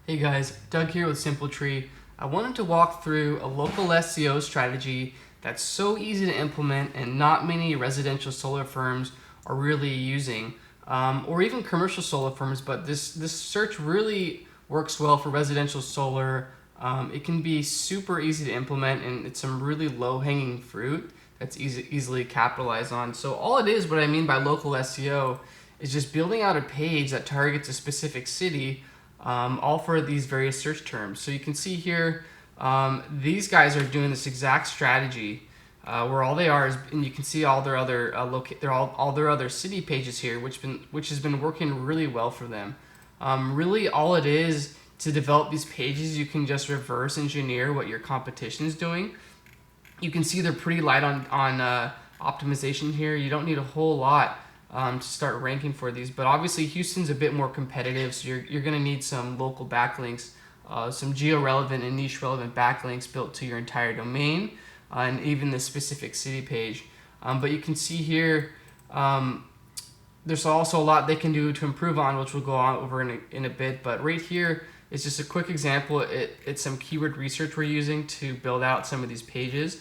Hey guys, Doug here with SimpleTree. I wanted to walk through a local SEO strategy that's so easy to implement and not many residential solar firms are really using, or even commercial solar firms, but this search really works well for residential solar. It can be super easy to implement and it's some really low-hanging fruit that's easily capitalized on. So all it is, what I mean by local SEO, is just building out a page that targets a specific city, all for these various search terms. So you can see here, these guys are doing this exact strategy, where all they are is, and you can see all their other all their other city pages here, which has been working really well for them. Really, all it is to develop these pages, you can just reverse engineer what your competition is doing. You can see they're pretty light on optimization here. You don't need a whole lot to start ranking for these, but obviously Houston's a bit more competitive, so you're going to need some local backlinks, some geo-relevant and niche-relevant backlinks built to your entire domain, and even the specific city page. But you can see here, there's also a lot they can do to improve on, which we'll go on over in a bit, but right here is just a quick example. It's some keyword research we're using to build out some of these pages.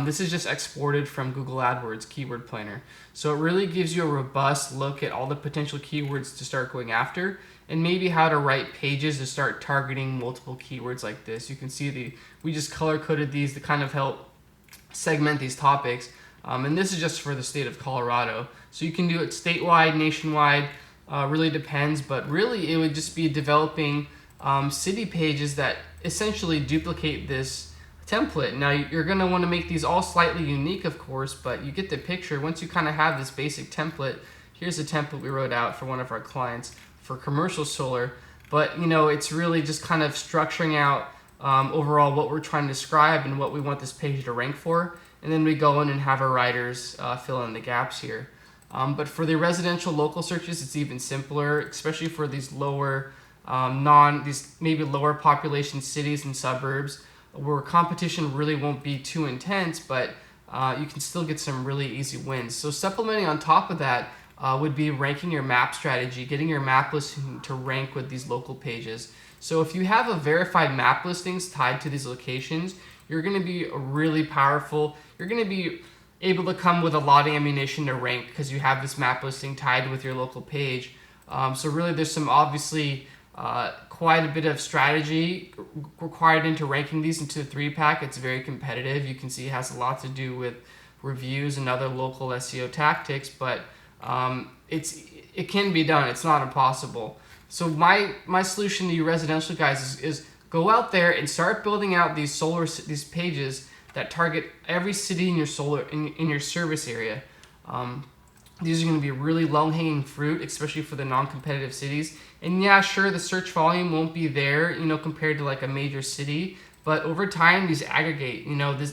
This is just exported from Google AdWords Keyword Planner. So it really gives you a robust look at all the potential keywords to start going after, and maybe how to write pages to start targeting multiple keywords like this. You can see we just color coded these to kind of help segment these topics. And this is just for the state of Colorado. So you can do it statewide, nationwide, really depends, but really it would just be developing city pages that essentially duplicate this template. Now you're going to want to make these all slightly unique, of course, but you get the picture. Once you kind of have this basic template, here's a template we wrote out for one of our clients for commercial solar, but it's really just kind of structuring out overall what we're trying to describe and what we want this page to rank for, and then we go in and have our writers fill in the gaps here. But for the residential local searches, it's even simpler, especially for these lower these maybe lower population cities and suburbs, where competition really won't be too intense, but you can still get some really easy wins. So supplementing on top of that would be ranking your map strategy, getting your map listing to rank with these local pages. So if you have a verified map listings tied to these locations, you're going to be really powerful. You're going to be able to come with a lot of ammunition to rank because you have this map listing tied with your local page. So really there's some obviously quite a bit of strategy required into ranking these into the 3-pack. It's very competitive. You can see it has a lot to do with reviews and other local SEO tactics, but it can be done. It's not impossible. So my solution to you residential guys is go out there and start building out these pages that target every city in your service area. These are going to be really low-hanging fruit, especially for the non-competitive cities. And yeah, sure, the search volume won't be there, compared to like a major city. But over time, these aggregate.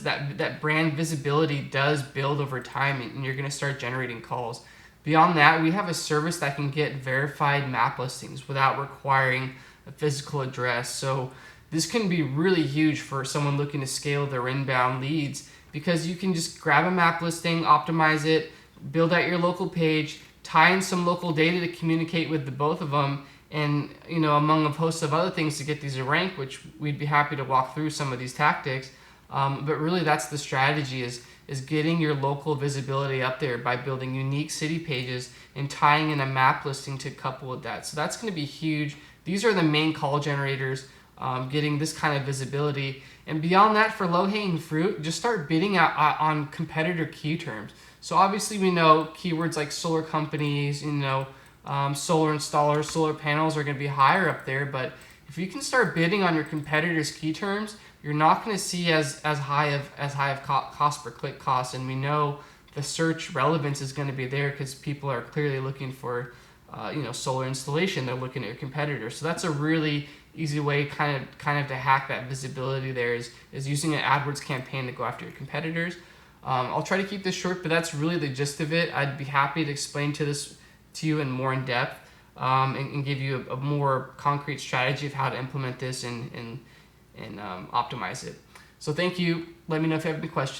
That brand visibility does build over time, and you're going to start generating calls. Beyond that, we have a service that can get verified map listings without requiring a physical address. So this can be really huge for someone looking to scale their inbound leads, because you can just grab a map listing, optimize it, build out your local page, tie in some local data to communicate with the both of them, and among a host of other things to get these to rank, which we'd be happy to walk through some of these tactics. But really that's the strategy, is getting your local visibility up there by building unique city pages and tying in a map listing to couple with that. So that's going to be huge. These are the main call generators, getting this kind of visibility. And beyond that, for low-hanging fruit, just start bidding out on competitor key terms. So obviously we know keywords like solar companies, solar installers, solar panels are going to be higher up there, but if you can start bidding on your competitors' key terms, you're not going to see as high of cost per click costs, and we know the search relevance is going to be there because people are clearly looking for solar installation. They're looking at your competitors. So that's a really easy way kind of to hack that visibility there, is using an AdWords campaign to go after your competitors. I'll try to keep this short, but that's really the gist of it. I'd be happy to explain to you in more in depth, and give you a more concrete strategy of how to implement this and optimize it. So thank you. Let me know if you have any questions.